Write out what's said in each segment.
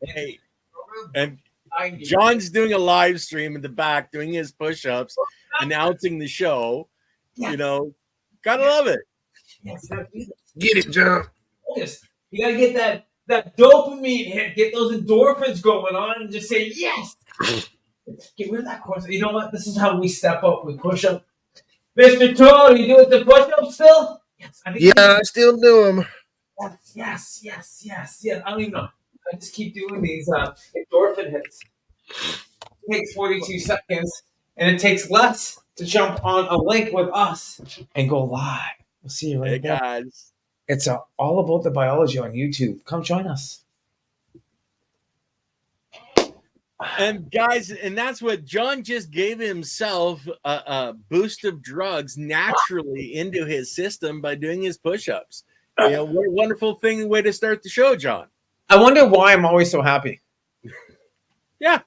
Hey, and John's doing a live stream in the back, doing his push-ups, announcing the show. You know, gotta love it. Yes, Get it, John. you gotta get that dopamine hit, get those endorphins going on, and just say yes. Get rid of that course. You know what? This is how we step up. We push up. Mr. Toad, you doing the push-ups still? Yes. I still do them. Yes. I don't even know. I just keep doing these endorphin hits. It takes 42 seconds, and it takes less to jump on a link with us and go live. We'll see you right there. Guys. It's all about the biology on YouTube. Come join us. And guys, and that's what John just gave himself a boost of drugs naturally into his system by doing his push-ups. You know, what a wonderful way to start the show, John. I wonder why I'm always so happy. Yeah.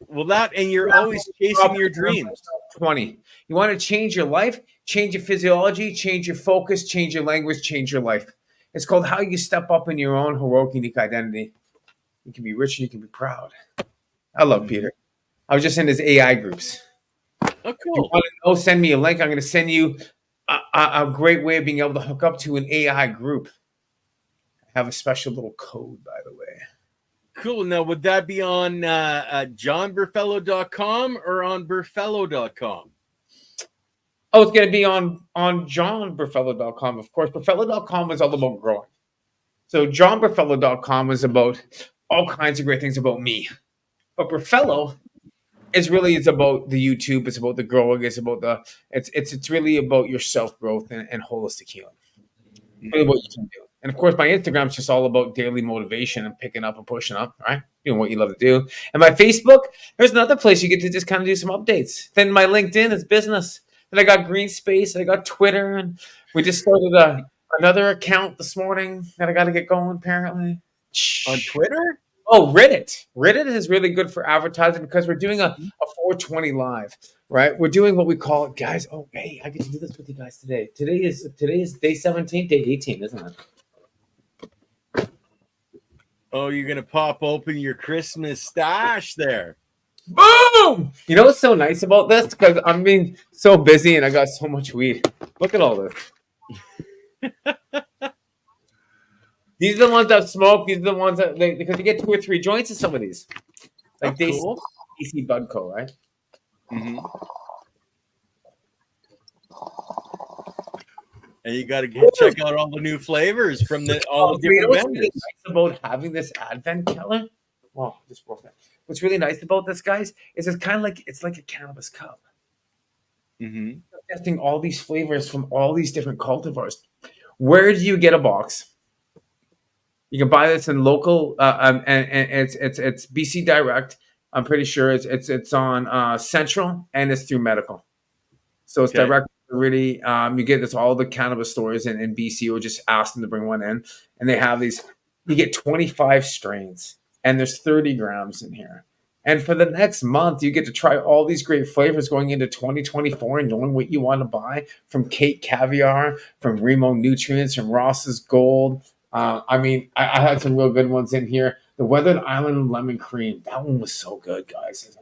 Well, and you're always chasing your dreams. 20. You want to change your life, change your physiology, change your focus, change your language, change your life. It's called how you step up in your own heroic, unique identity. You can be rich and you can be proud. I love Peter. I was just in his AI groups. Oh, cool. You want to know, send me a link. I'm going to send you a great way of being able to hook up to an AI group. I have a special little code, by the way. Cool. Now, would that be on johnberfelo.com or on berfelo.com? Oh, it's going to be on johnberfelo.com, of course. Berfelo.com is all about growing. So johnberfelo.com is about all kinds of great things about me. But Berfelo is about the YouTube. It's about the growing. It's about it's really about your self-growth and holistic healing. Really what you can do. And of course, my Instagram is just all about daily motivation and picking up and pushing up, right? Doing what you love to do. And my Facebook, there's another place you get to just kind of do some updates. Then my LinkedIn is business. Then I got Green Space. I got Twitter. And we just started another account this morning that I got to get going, apparently. On Twitter? Oh, Reddit. Reddit is really good for advertising because we're doing a 420 live, right? We're doing what we call it, guys. Oh, hey, I get to do this with you guys today. Today is day 17, day 18, isn't it? Oh, you're going to pop open your Christmas stash there. Boom! You know what's so nice about this? Because I'm being so busy and I got so much weed. Look at all this. These are the ones that smoke. These are the ones that because you get 2 or 3 joints in some of these. Like cool. DC Bud Co., right? Mm-hmm. And you got to check out all the new flavors from all the different vendors. Really nice about having this Advent calendar. Oh, just broke that. What's really nice about this, guys, is it's kind of like a cannabis cup. Mm-hmm. Testing all these flavors from all these different cultivars. Where do you get a box? You can buy this in local, and it's BC Direct. I'm pretty sure it's on Central, and it's through medical. So it's direct. Really, you get this all the cannabis stores in BC, or just ask them to bring one in, and they have these. You get 25 strains, and there's 30 grams in here. And for the next month, you get to try all these great flavors going into 2024 and knowing what you want to buy from Kate Caviar, from Remo Nutrients, from Ross's Gold. I had some real good ones in here. The Weathered Island Lemon Cream. That one was so good, guys.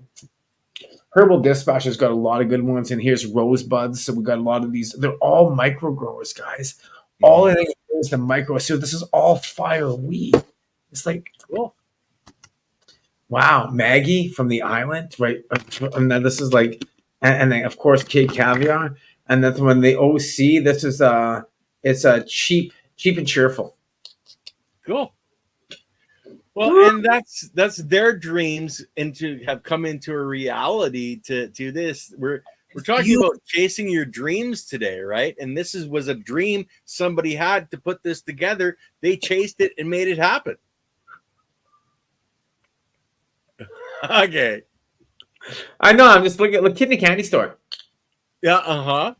Herbal Dispatch has got a lot of good ones. And here's Rosebuds. So we got a lot of these. They're all micro growers, guys. All it is the micro. So this is all fire weed. It's like, cool. Wow. Maggie from the island, right? And then this is like, and then of course, Kate Caviar. And then when the OC, this is it's a cheap and cheerful. Cool. Well, and that's their dreams have come into a reality to this. We're talking about chasing your dreams today, right? And this was a dream somebody had to put this together. They chased it and made it happen. Okay. I know. I'm just looking at the kidney candy store. Yeah. Uh-huh. All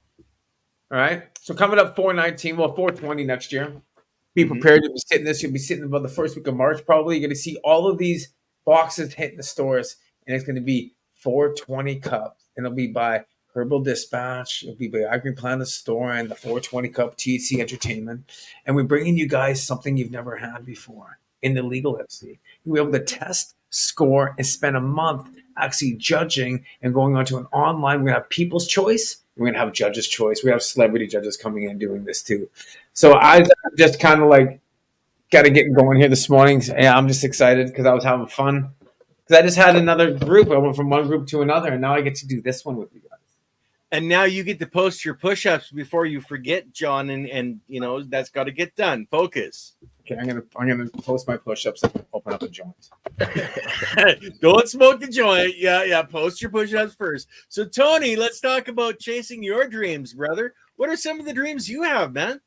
right. So coming up 4/19, 4/20 next year. Be prepared to be sitting this. You'll be sitting about the first week of March, probably. You're going to see all of these boxes hitting the stores, and it's going to be 420 cups, and it'll be by Herbal Dispatch, it'll be by Agri Planet Store and the 420 Cup THC Entertainment. And we're bringing you guys something you've never had before in the legal FC. You'll be able to test, score, and spend a month actually judging and going on to an online. We're going to have People's Choice. We're going to have Judge's Choice. We have celebrity judges coming in doing this too. So I just kind of like got to get going here this morning. Yeah, I'm just excited because I was having fun. Because I just had another group. I went from one group to another, and now I get to do this one with you guys. And now you get to post your push-ups before you forget, John, and you know that's got to get done. Focus. Okay, I'm gonna post my push-ups and open up a joint. Don't smoke a joint. Yeah. Post your push-ups first. So, Tony, let's talk about chasing your dreams, brother. What are some of the dreams you have, man?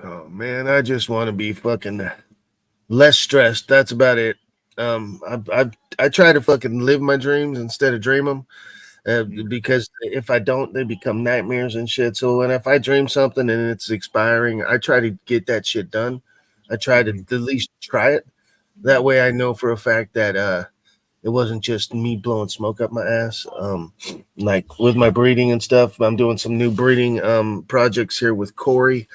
Oh man, I just want to be fucking less stressed. That's about it. I try to fucking live my dreams instead of dream them. Because if I don't, they become nightmares and shit. So when if I dream something and it's expiring, I try to get that shit done. I try to at least try it. That way I know for a fact that it wasn't just me blowing smoke up my ass. Like with my breeding and stuff, I'm doing some new breeding projects here with Corey.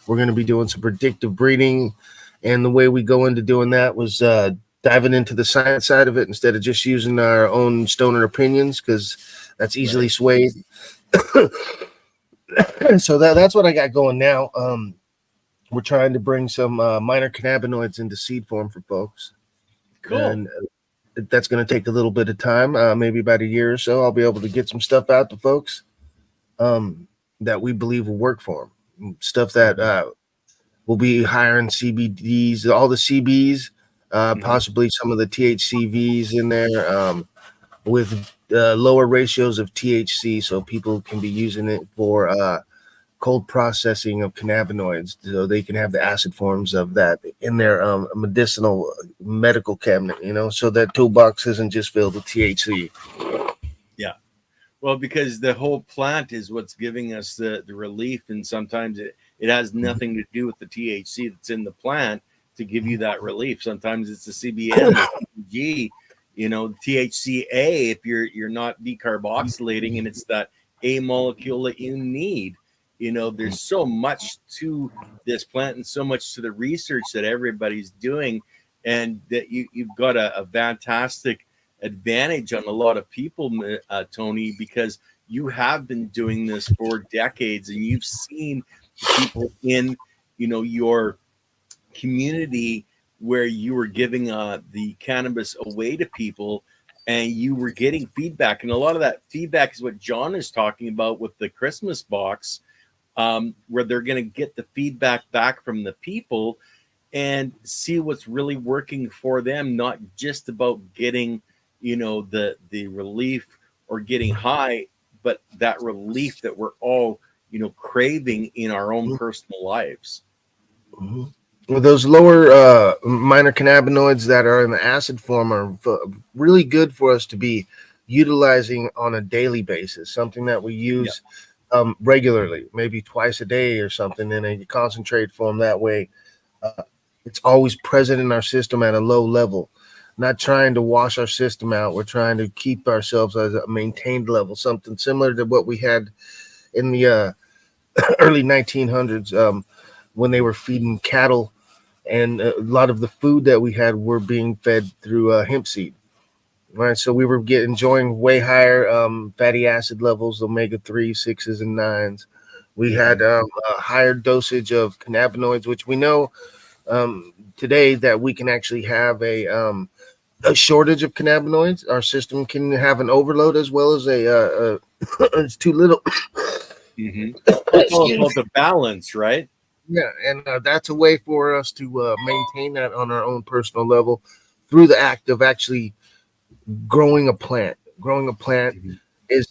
We're going to be doing some predictive breeding. And the way we go into doing that was diving into the science side of it instead of just using our own stoner opinions, because that's easily swayed. So that's what I got going now. We're trying to bring some minor cannabinoids into seed form for folks. Cool. And that's going to take a little bit of time, maybe about a year or so. I'll be able to get some stuff out to folks that we believe will work for them. Stuff that will be higher in CBDs, all the CBs, possibly some of the THCVs in there, with lower ratios of THC, so people can be using it for cold processing of cannabinoids, so they can have the acid forms of that in their medical cabinet, so that toolbox isn't just filled with THC. Yeah. Well, because the whole plant is what's giving us the relief, and sometimes it has nothing to do with the THC that's in the plant to give you that relief. Sometimes it's the CBN, the CBG, THCA if you're not decarboxylating, and it's that A molecule that you need. There's so much to this plant and so much to the research that everybody's doing, and that you've got a fantastic advantage on a lot of people, Tony, because you have been doing this for decades, and you've seen people in your community where you were giving the cannabis away to people, and you were getting feedback, and a lot of that feedback is what John is talking about with the Christmas box, where they're going to get the feedback back from the people and see what's really working for them, not just about getting the relief or getting high, but that relief that we're all craving in our own personal lives. Mm-hmm. Well, those lower minor cannabinoids that are in the acid form are really good for us to be utilizing on a daily basis, something that we use regularly, maybe twice a day or something in a concentrate form. That way it's always present in our system at a low level, not trying to wash our system out. We're trying to keep ourselves at a maintained level, something similar to what we had in the early 1900s when they were feeding cattle. And a lot of the food that we had were being fed through hemp seed, right? So we were enjoying way higher fatty acid levels, omega-3, 6s, and 9s. We had a higher dosage of cannabinoids, which we know today that we can actually have a shortage of cannabinoids. Our system can have an overload as well as it's too little. Mm-hmm. It's all about the balance, right? Yeah, and that's a way for us to maintain that on our own personal level through the act of actually growing a plant. Growing a plant is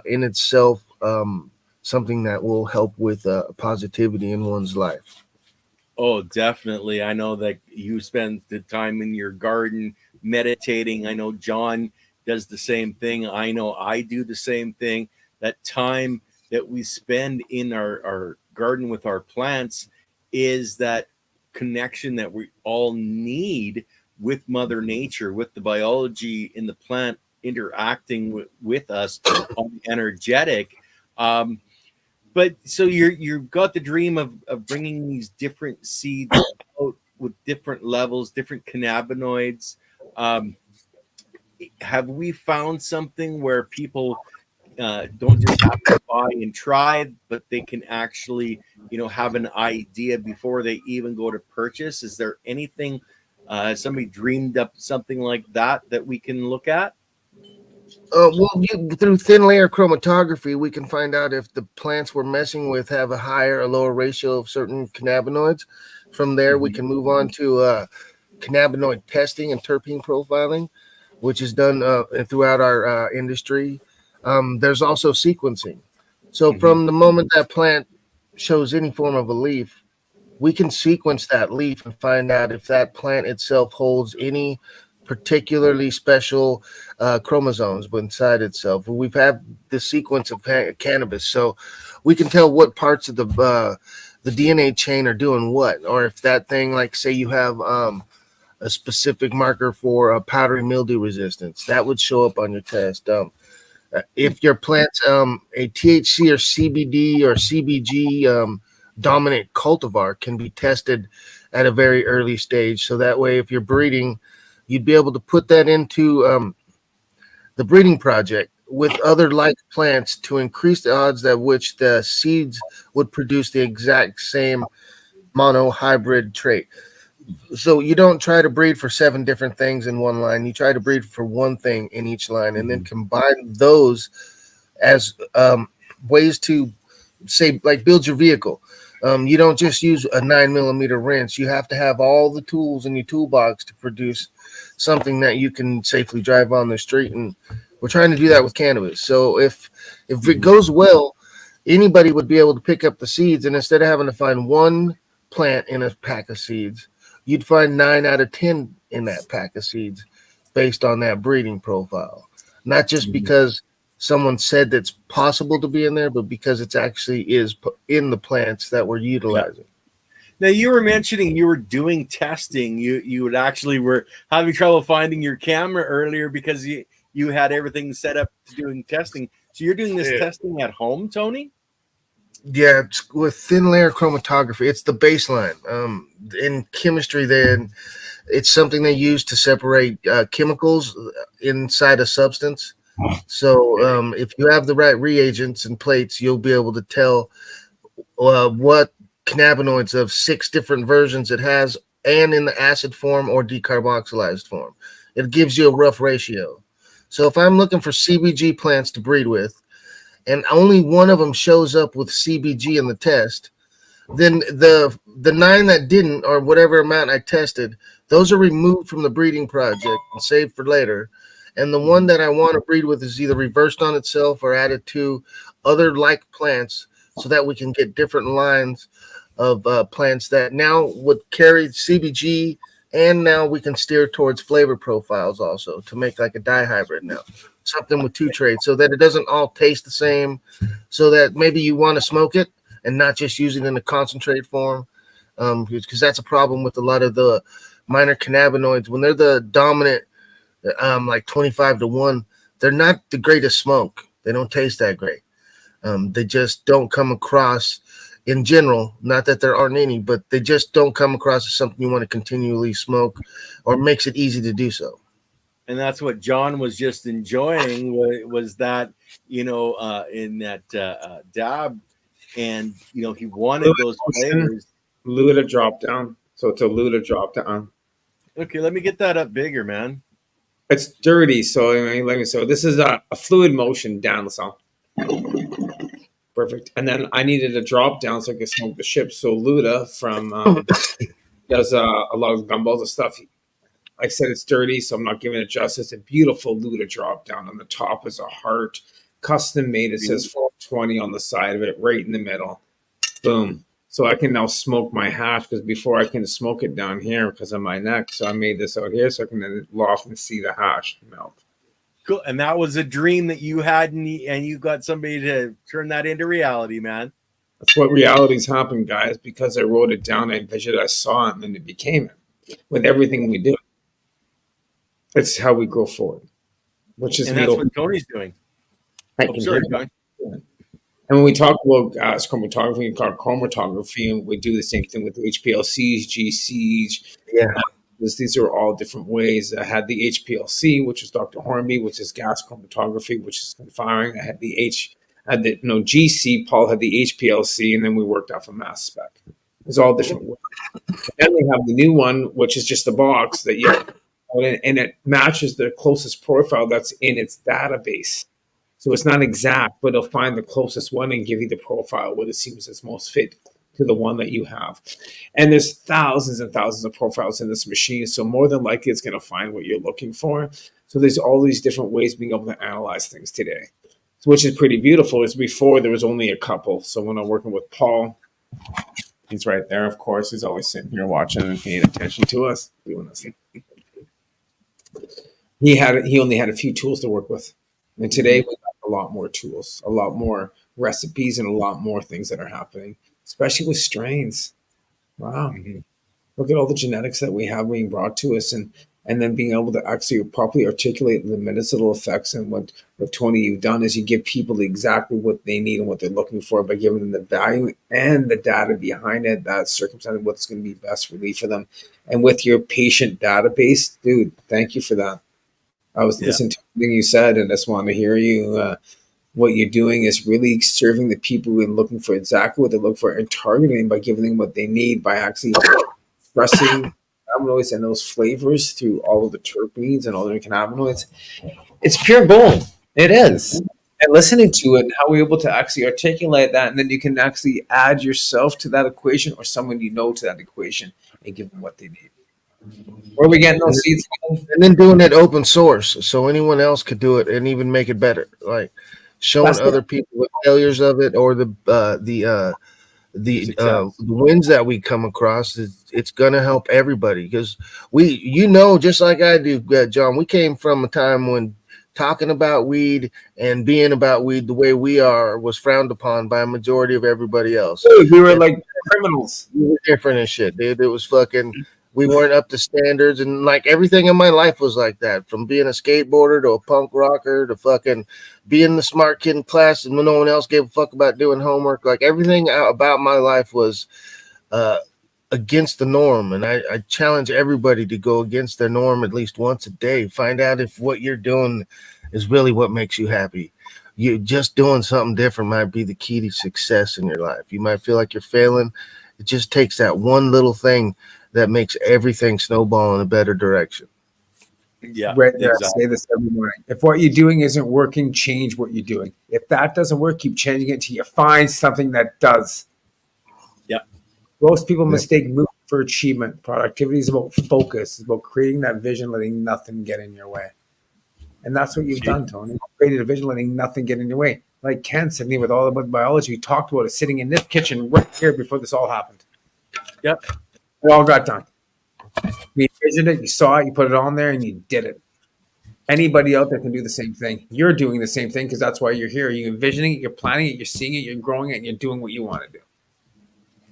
in itself something that will help with positivity in one's life. Oh, definitely. I know that you spend the time in your garden meditating. I know John does the same thing. I know I do the same thing. That time that we spend in our garden with our plants is that connection that we all need with Mother Nature, with the biology in the plant interacting with us on the energetic. But so you've got the dream of bringing these different seeds out with different levels, different cannabinoids. Um, have we found something where people don't just have to buy and try, but they can actually, have an idea before they even go to purchase? Is there anything, somebody dreamed up something like that we can look at? Through thin layer chromatography, we can find out if the plants we're messing with have a higher or lower ratio of certain cannabinoids. From there, we can move on to cannabinoid testing and terpene profiling, which is done throughout our industry. There's also sequencing. So from the moment that plant shows any form of a leaf, we can sequence that leaf and find out if that plant itself holds any particularly special chromosomes inside itself. We've had the sequence of cannabis, so we can tell what parts of the DNA chain are doing what, or if that thing, like say you have a specific marker for powdery mildew resistance, that would show up on your test. If your plant's a THC or CBD or CBG dominant cultivar, can be tested at a very early stage. So that way, if you're breeding, you'd be able to put that into the breeding project with other like plants to increase the odds that which the seeds would produce the exact same monohybrid trait. So you don't try to breed for 7 different things in one line. You try to breed for one thing in each line, and then combine those as ways to say, like, build your vehicle. You don't just use a 9mm wrench. You have to have all the tools in your toolbox to produce something that you can safely drive on the street. And we're trying to do that with cannabis. So if it goes well, anybody would be able to pick up the seeds, and instead of having to find one plant in a pack of seeds, you'd find 9 out of 10 in that pack of seeds based on that breeding profile. Not just because someone said that's possible to be in there, but because it's actually is in the plants that we're utilizing. Now, you were mentioning you were doing testing. You would actually were having trouble finding your camera earlier because you had everything set up to doing testing. So you're doing this testing at home, Tony? Yeah, it's with thin layer chromatography. It's the baseline. In chemistry, then it's something they use to separate chemicals inside a substance. So if you have the right reagents and plates, you'll be able to tell what cannabinoids of 6 different versions it has, and in the acid form or decarboxylized form. It gives you a rough ratio. So if I'm looking for CBG plants to breed with, and only one of them shows up with CBG in the test, then the 9 that didn't, or whatever amount I tested, those are removed from the breeding project and saved for later. And the one that I want to breed with is either reversed on itself or added to other like plants, so that we can get different lines of plants that now would carry CBG, and now we can steer towards flavor profiles also to make like a dihybrid now. Something with 2 traits, so that it doesn't all taste the same, so that maybe you want to smoke it and not just use it in a concentrate form, because that's a problem with a lot of the minor cannabinoids. When they're the dominant, like 25-1, they're not the greatest smoke. They don't taste that great. They just don't come across in general, not that there aren't any, but they just don't come across as something you want to continually smoke, or makes it easy to do so. And that's what John was just enjoying, was that, in that dab, and, he wanted those flavors. Luda drop down. So it's a Luda drop down. Okay, let me get that up bigger, man. It's dirty, so so this is a fluid motion down, so perfect. And then I needed a drop down so I could smoke the ship. So Luda from does a lot of gumballs and stuff. I said it's dirty, so I'm not giving it justice. A beautiful Luda drop down. On the top is a heart, custom made. It says 420 on the side of it, right in the middle. Boom. So I can now smoke my hash, because before I can smoke it down here because of my neck. So I made this out here so I can then loft and see the hash melt. Cool. And that was a dream that you had, and you got somebody to turn that into reality, man. That's what reality's happened, guys, because I wrote it down, I envisioned, I saw it, and then it became it. With everything we do. It's how we go forward. which is And that's what Tony's doing. I Oh, can sorry, hear Tony. that. And when we talk about chromatography and chromatography, we do the same thing with HPLCs, GCs. Yeah. These are all different ways. I had the HPLC, which is Dr. Hornby, which is gas chromatography, which is firing. I had the GC. Paul had the HPLC, and then we worked off a mass spec. It's all different ways. And we have the new one, which is just a box that and it matches the closest profile that's in its database. So it's not exact, but it'll find the closest one and give you the profile where it seems it's most fit to the one that you have. And there's thousands and thousands of profiles in this machine. So more than likely it's going to find what you're looking for. So there's all these different ways of being able to analyze things today, which is pretty beautiful. As before, there was only a couple. So when I'm working with Paul, he's right there, of course. He's always sitting here watching and paying attention to us, doing this. He only had a few tools to work with. And today we have a lot more tools, a lot more recipes, and a lot more things that are happening, especially with strains. Wow. Mm-hmm. Look at all the genetics that we have being brought to us, and then being able to actually properly articulate the medicinal effects. And what Tony, you've done is you give people exactly what they need and what they're looking for by giving them the value and the data behind it, that circumstance, what's going to be best relief for them. And with your patient database, dude, thank you for that. I was listening to everything you said, and I just wanted to hear you. What you're doing is really serving the people and looking for exactly what they look for and targeting by giving them what they need by actually expressing cannabinoids and those flavors through all of the terpenes and all the cannabinoids. It's pure gold. It is. And listening to it and how we're able to actually articulate that, and then you can actually add yourself to that equation or someone you know to that equation and give them what they need. Where are we getting those seeds from? And then doing it open source so anyone else could do it and even make it better. Like showing other people the failures of it or the wins that we come across. It's gonna help everybody because just like I do, John, we came from a time when talking about weed and being about weed the way we are was frowned upon by a majority of everybody else. We were like criminals. We were different and shit, dude. It was fucking. We weren't up to standards, and like everything in my life was like that. From being a skateboarder to a punk rocker to fucking being the smart kid in class, and no one else gave a fuck about doing homework. Like everything about my life was against the norm, and I challenge everybody to go against their norm at least once a day. Find out if what you're doing is really what makes you happy. You just doing something different might be the key to success in your life. You might feel like you're failing. It just takes that one little thing that makes everything snowball in a better direction. Yeah, right there. exactly. I say this every morning. If what you're doing isn't working, change what you're doing. If that doesn't work, keep changing it until you find something that does. Yeah. Most people mistake movement for achievement. Productivity is about focus. It's about creating that vision, letting nothing get in your way. And that's what you've done, Tony. Created a vision, letting nothing get in your way. Like Ken said, with all about biology, we talked about it sitting in this kitchen right here before this all happened. Yep. It all got done. You envisioned it, you saw it, you put it on there, and you did it. Anybody out there can do the same thing. You're doing the same thing because that's why you're here. You're envisioning it, you're planning it, you're seeing it, you're growing it, and you're doing what you want to do.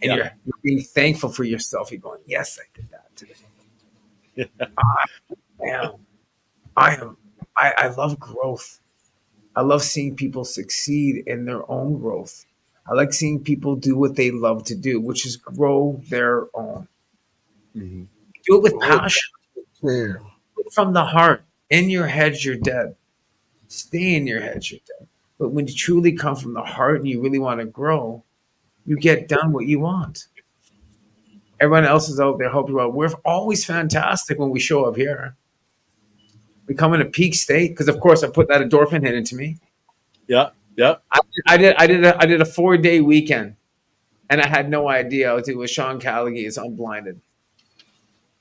And you're being thankful for yourself. You're going, yes, I did that today. I love growth. I love seeing people succeed in their own growth. I like seeing people do what they love to do, which is grow their own. Mm-hmm. Do it with passion. Yeah. From the heart. In your head, you're dead. Stay in your head, you're dead. But when you truly come from the heart and you really want to grow, you get done what you want. Everyone else is out there helping you out. We're always fantastic when we show up here. We come in a peak state because, of course, I put that endorphin hit into me. Yeah. I did a 4-day weekend, and I had no idea. It was Sean Callaghan's Unblinded.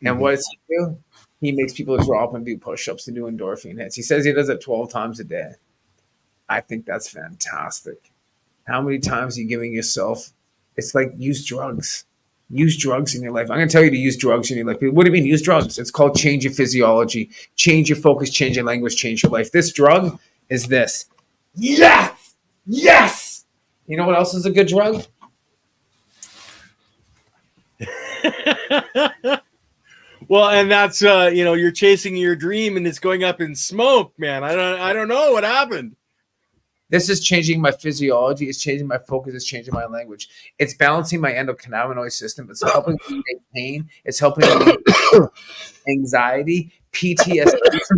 And what does he do? He makes people drop and do push-ups and do endorphin hits. He says he does it 12 times a day. I think that's fantastic. How many times are you giving yourself? It's like use drugs. Use drugs in your life. I'm going to tell you to use drugs in your life. What do you mean use drugs? It's called change your physiology, change your focus, change your language, change your life. This drug is this. Yes! Yes! You know what else is a good drug? Well, and that's you're chasing your dream and it's going up in smoke, man. I don't know what happened. This is changing my physiology. It's changing my focus. It's changing my language. It's balancing my endocannabinoid system. It's helping me make pain. It's helping me make anxiety, PTSD. It's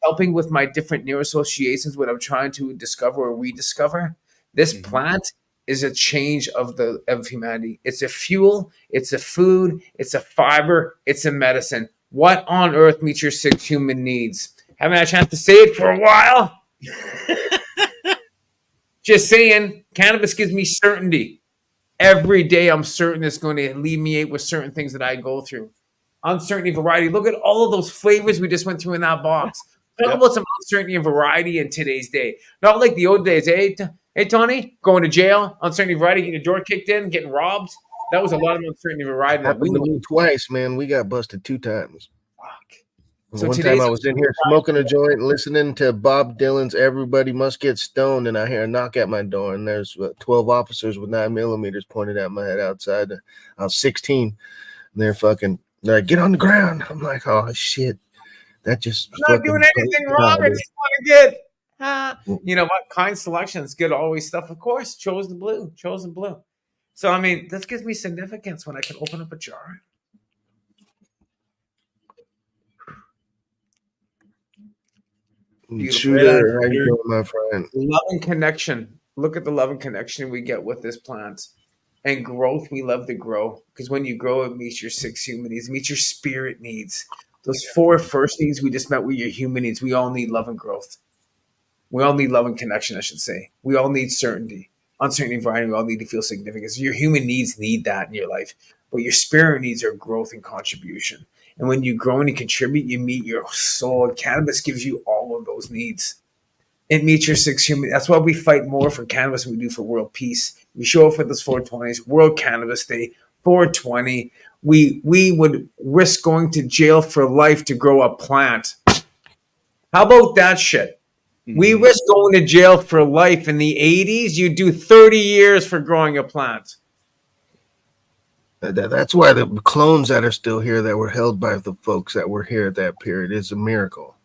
helping with my different neuroassociations, what I'm trying to discover or rediscover. This plant is a change of humanity. It's a fuel. It's a food. It's a fiber. It's a medicine. What on earth meets your 6 human needs? Haven't had a chance to say it for a while. Just saying, cannabis gives me certainty. Every day I'm certain it's going to alleviate with certain things that I go through. Uncertainty, variety. Look at all of those flavors we just went through in that box. Talk about some uncertainty and variety in today's day. Not like the old days. Hey, Tony, going to jail, uncertainty, variety, getting your door kicked in, getting robbed. That was a lot of uncertainty and variety. Happened to me twice, man. We got busted 2 times. Fuck. So one time I was in here smoking a joint, listening to Bob Dylan's "Everybody Must Get Stoned," and I hear a knock at my door, and there's 12 officers with 9mm pointed at my head outside. I was 16. And they're like, "Get on the ground." I'm like, "Oh shit, that just I'm not doing anything wrong. I just want to get, you know what? Kind selections, good always stuff. Of course, chosen blue. So I mean, this gives me significance when I can open up a jar. Shooter, how you doing, my friend? Love and connection. Look at the love and connection we get with this plant. And growth, we love to grow. Because when you grow, it meets your 6 human needs, meets your spirit needs. Those 4 first needs we just met were your human needs. We all need love and growth. We all need love and connection, I should say. We all need certainty. Uncertainty and variety, we all need to feel significance. Your human needs need that in your life. But your spirit needs are growth and contribution. And when you grow and you contribute, you meet your soul. And cannabis gives you all of those needs. It meets your 6 human. That's why we fight more for cannabis than we do for world peace. We show up for this 420s, World Cannabis Day, 420. We would risk going to jail for life to grow a plant. How about that shit? We risk going to jail for life. In the 80s, you do 30 years for growing a plant. That's why the clones that are still here that were held by the folks that were here at that period is a miracle.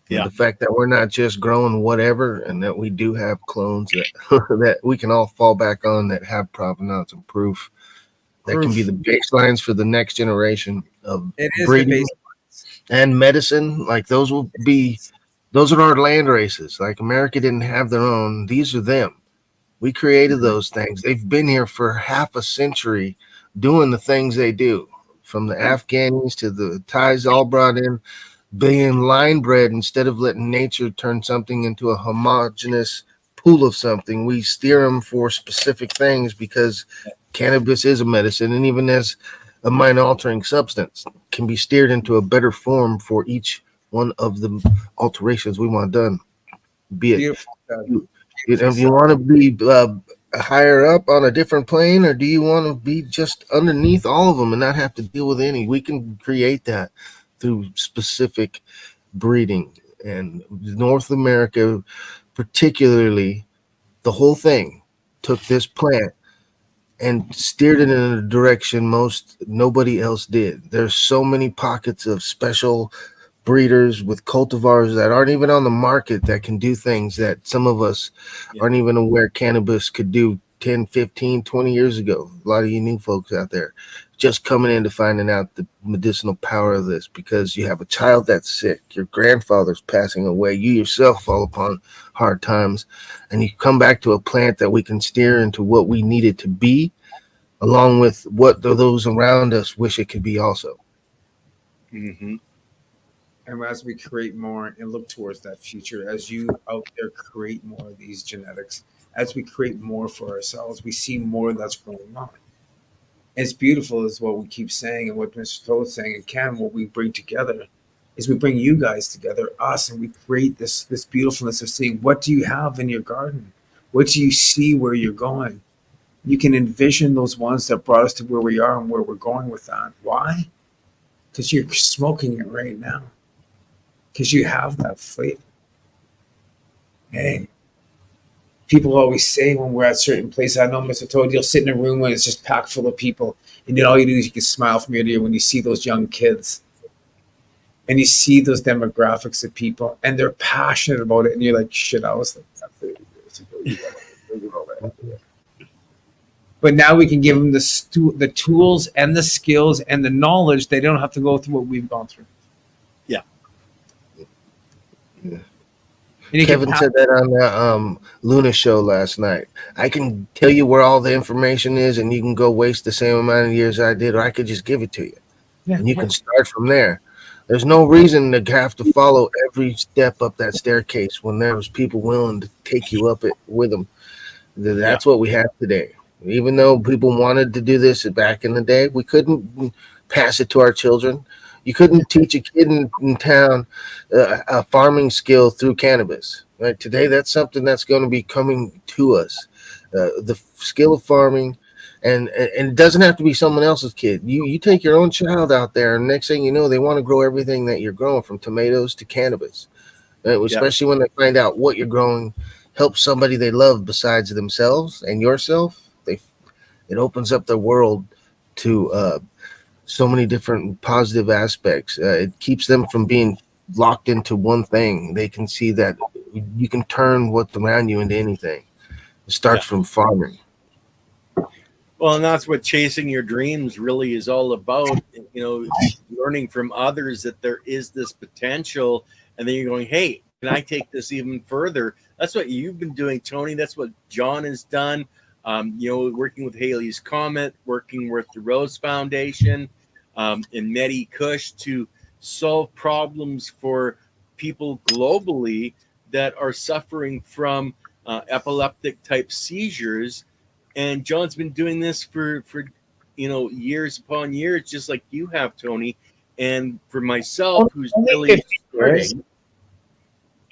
Yeah. The fact that we're not just growing whatever, and that we do have clones that that we can all fall back on that have provenance and proof that can be the baselines for the next generation of breeding and medicine. Like those are our land races. Like America didn't have their own. These are them. We created those things. They've been here for half a century doing the things they do, from the Afghanis to the Thais, all brought in, being line bred instead of letting nature turn something into a homogeneous pool of something. We steer them for specific things because cannabis is a medicine, and even as a mind altering substance, can be steered into a better form for each one of the alterations we want done. Be it if you want to be higher up on a different plane, or do you want to be just underneath all of them and not have to deal with any? We can create that through specific breeding. And North America, particularly, the whole thing took this plant and steered it in a direction nobody else did. There's so many pockets of special breeders with cultivars that aren't even on the market that can do things that some of us aren't even aware cannabis could do 10, 15, 20 years ago. A lot of you new folks out there just coming into finding out the medicinal power of this, because you have a child that's sick, your grandfather's passing away, you yourself fall upon hard times, and you come back to a plant that we can steer into what we need it to be, along with what those around us wish it could be also. And as we create more and look towards that future, as you out there create more of these genetics, as we create more for ourselves, we see more that's going on. It's beautiful is what we keep saying, and what Mr. Toad's saying, and what we bring together is we bring you guys together, us, and we create this beautifulness of seeing, what do you have in your garden? What do you see where you're going? You can envision those ones that brought us to where we are and where we're going with that. Why? Because you're smoking it right now. Because you have that flavor. Hey, people always say when we're at certain places, I know Mr. Toad, you'll sit in a room when it's just packed full of people, and then all you do is you can smile from ear to ear when you see those young kids. and you see those demographics of people, and they're passionate about it, and you're like, shit, I was like that 30 years ago. You gotta figure it. But now we can give them the tools and the skills and the knowledge. They don't have to go through what we've gone through. Yeah. Kevin said that on the Luna show last night. I can tell you where all the information is, and you can go waste the same amount of years I did, or I could just give it to you, and you can start from there. There's no reason to have to follow every step up that staircase when there was people willing to take you up it with them. That's what we have today. Even though people wanted to do this back in the day, we couldn't pass it to our children. You couldn't teach a kid in town a farming skill through cannabis. Right today, that's something that's going to be coming to us. The skill of farming, and it doesn't have to be someone else's kid. You take your own child out there, and next thing you know, they want to grow everything that you're growing, from tomatoes to cannabis. Right? Especially when they find out what you're growing helps somebody they love besides themselves and yourself. It opens up the world to so many different positive aspects. It keeps them from being locked into one thing. They can see that you can turn what's around you into anything. It starts from farming. Well, and that's what chasing your dreams really is all about. Learning from others that there is this potential, and then you're going, hey, can I take this even further? That's what you've been doing, Tony. That's what John has done. Working with Haley's Comet, working with the Rose Foundation, and Medi Kush to solve problems for people globally that are suffering from epileptic type seizures. And John's been doing this for years upon years, just like you have, Tony. And for myself, who's really starting.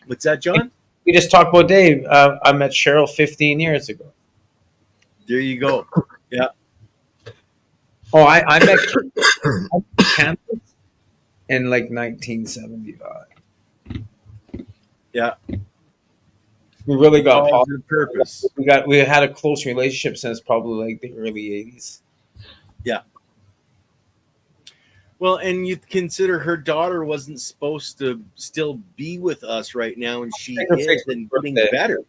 What's that, John? We just talked about Dave. I met Cheryl 15 years ago. There you go. Yeah. Oh, I met cannabis in like 1975. Yeah. We really got purpose. We had a close relationship since probably like the early 80s. Yeah. Well, and you consider her daughter wasn't supposed to still be with us right now, and she is and getting better.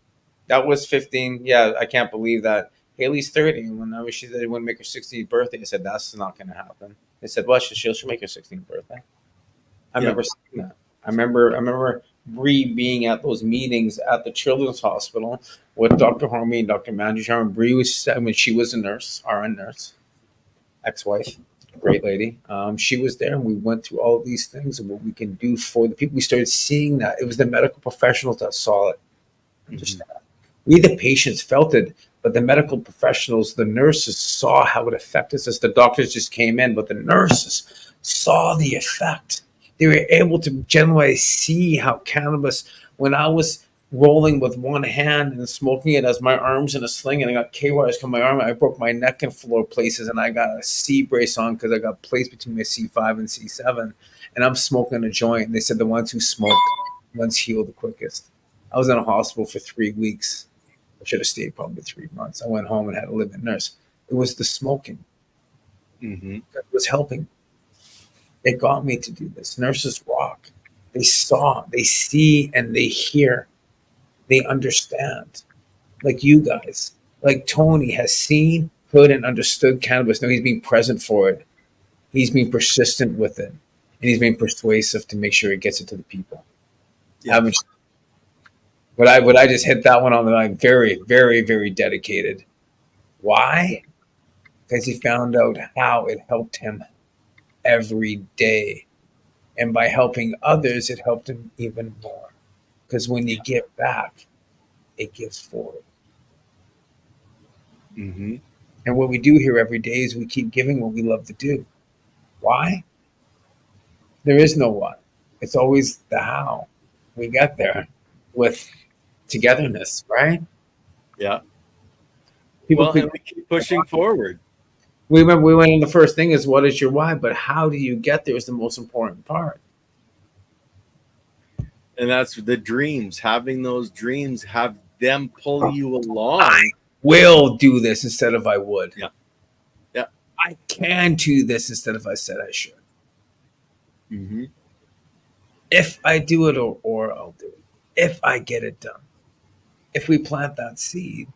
That was 15. Yeah, I can't believe that. Haley's 30, and when she said they wouldn't make her 16th birthday, I said that's not going to happen. They said, "Well, she'll make her 16th birthday." I remember saying that. I remember Bree being at those meetings at the Children's Hospital with Dr. Hormy and Dr. Mandry. Bree was when she was a nurse, RN nurse, ex-wife, great lady. She was there, and we went through all of these things and what we can do for the people. We started seeing that it was the medical professionals that saw it. Understand? We, the patients, felt it. But the medical professionals, the nurses saw how it affected us. The doctors just came in, but the nurses saw the effect. They were able to generally see how cannabis, when I was rolling with one hand and smoking it as my arms in a sling, and I got K-wires from my arm, I broke my neck in 4 places, and I got a C brace on because I got placed between my C5 and C7, and I'm smoking a joint. And they said the ones who smoke, ones heal the quickest. I was in a hospital for 3 weeks. I should have stayed probably 3 months. I went home and had a live-in nurse. It was the smoking that was helping. It got me to do this. Nurses rock. They saw, they see, and they hear. They understand. Like you guys. Like Tony has seen, heard, and understood cannabis. Now he's being present for it. He's being persistent with it. And he's being persuasive to make sure it gets it to the people. Yeah. But I just hit that one on the line. Very, very, very dedicated. Why? Because he found out how it helped him every day. And by helping others, it helped him even more. Because when you give back, it gives forward. And what we do here every day is we keep giving what we love to do. Why? There is no what. It's always the how. We get there with togetherness, right? Yeah. And we keep pushing forward. We went in the first thing is what is your why, but how do you get there is the most important part. And that's the dreams. Having those dreams, have them pull you along. I will do this instead of I would. Yeah. I can do this instead of I said I should. If I do it or I'll do it. If I get it done. If we plant that seed,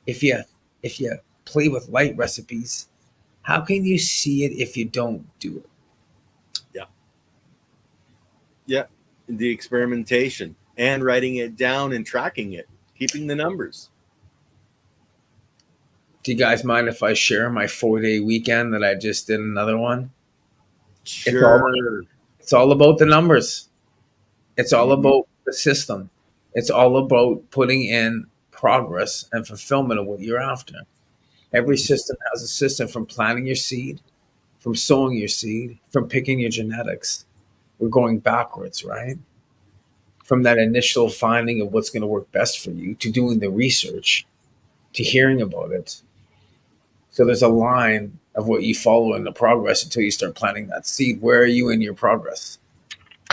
if you play with light recipes, how can you see it if you don't do it? Yeah. Yeah. The experimentation and writing it down and tracking it, keeping the numbers. Do you guys mind if I share my 4-day weekend that I just did another one? Sure. It's all about the numbers. It's all Mhm. about the system. It's all about putting in progress and fulfillment of what you're after. Every system has a system from planting your seed, from sowing your seed, from picking your genetics. We're going backwards, right? From that initial finding of what's going to work best for you to doing the research to hearing about it. So there's a line of what you follow in the progress until you start planting that seed. Where are you in your progress?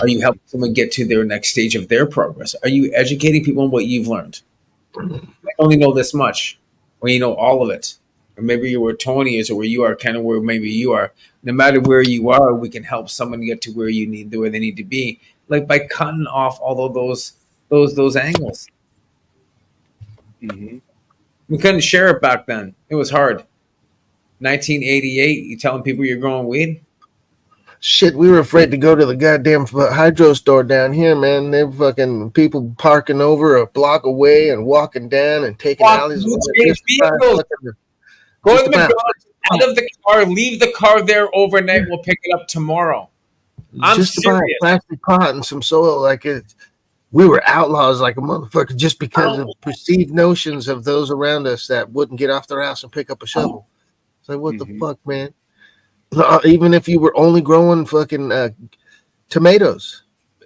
Are you helping someone get to their next stage of their progress? Are you educating people on what you've learned? I only know this much, or you know all of it. Or maybe you're where Tony is, or where you are, kind of where maybe you are. No matter where you are, we can help someone get to where where they need to be, like by cutting off all of those angles. Mm-hmm. We couldn't share it back then. It was hard. 1988, you telling people you're growing weed? Shit, we were afraid to go to the goddamn hydro store down here, man. They're fucking people parking over a block away and walking down and taking Walk alleys. through Just about, vehicles. Go just to the about, McDonald's, out of the car, leave the car there overnight. We'll pick it up tomorrow. I'm just about serious. plastic pot and some soil. Like it, we were outlaws like a motherfucker just because of perceived notions of those around us that wouldn't get off their ass and pick up a shovel. It's like, what the fuck, man? Even if you were only growing fucking tomatoes.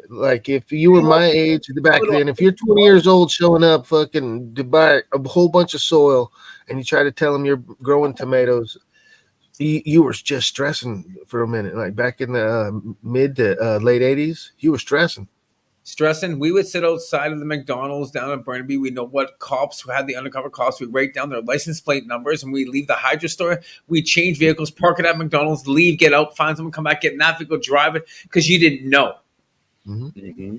Like if you were my age back then, if you're 20 years old showing up fucking to buy a whole bunch of soil and you try to tell them you're growing tomatoes, you were just stressing for a minute. Like back in the mid to late 80s, you were stressing. We would sit outside of the McDonald's down in Burnaby. We know what cops who had the undercover cops. We write down their license plate numbers and we leave the hydro store. We change vehicles, park it at McDonald's, leave, get out, find someone, come back, get in that vehicle, drive it because you didn't know. Mm-hmm.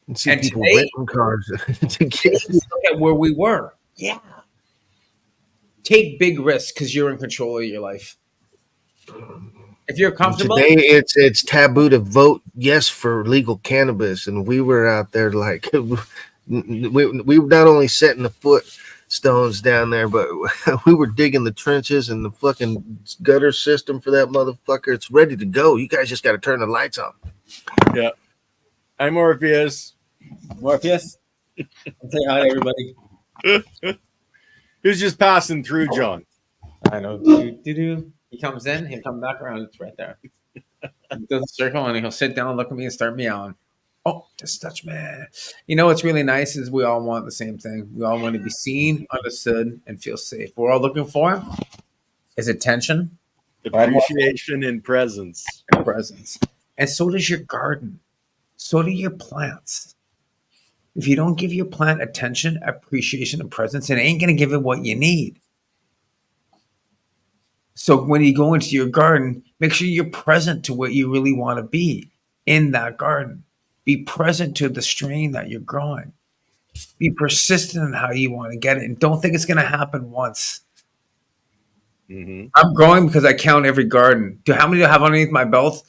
And see And people today, renting cars to get. look at where we were. Yeah. Take big risks because you're in control of your life. If you're comfortable, Today it's taboo to vote yes for legal cannabis, and we were out there like we were not only setting the footstones down there, but we were digging the trenches and the fucking gutter system for that motherfucker. It's ready to go. You guys just got to turn the lights on. Yeah. I'm Morpheus. Morpheus, say hi to everybody. Who's just passing through, John? I know. Do. He comes in, he'll come back around. It's right there. He does a circle and he'll sit down, look at me, and start meowing. Oh, just touch me. You know what's really nice is we all want the same thing. We all want to be seen, understood, and feel safe. What we're all looking for is attention, Appreciation and presence. and presence. And so does your garden. So do your plants. If you don't give your plant attention, appreciation, and presence, it ain't going to give it what you need. So when you go into your garden, make sure you're present to what you really want to be in that garden. Be present to the strain that you're growing. Be persistent in how you want to get it. And don't think it's going to happen once. Mm-hmm. I'm growing because I count every garden. How many do I have underneath my belt?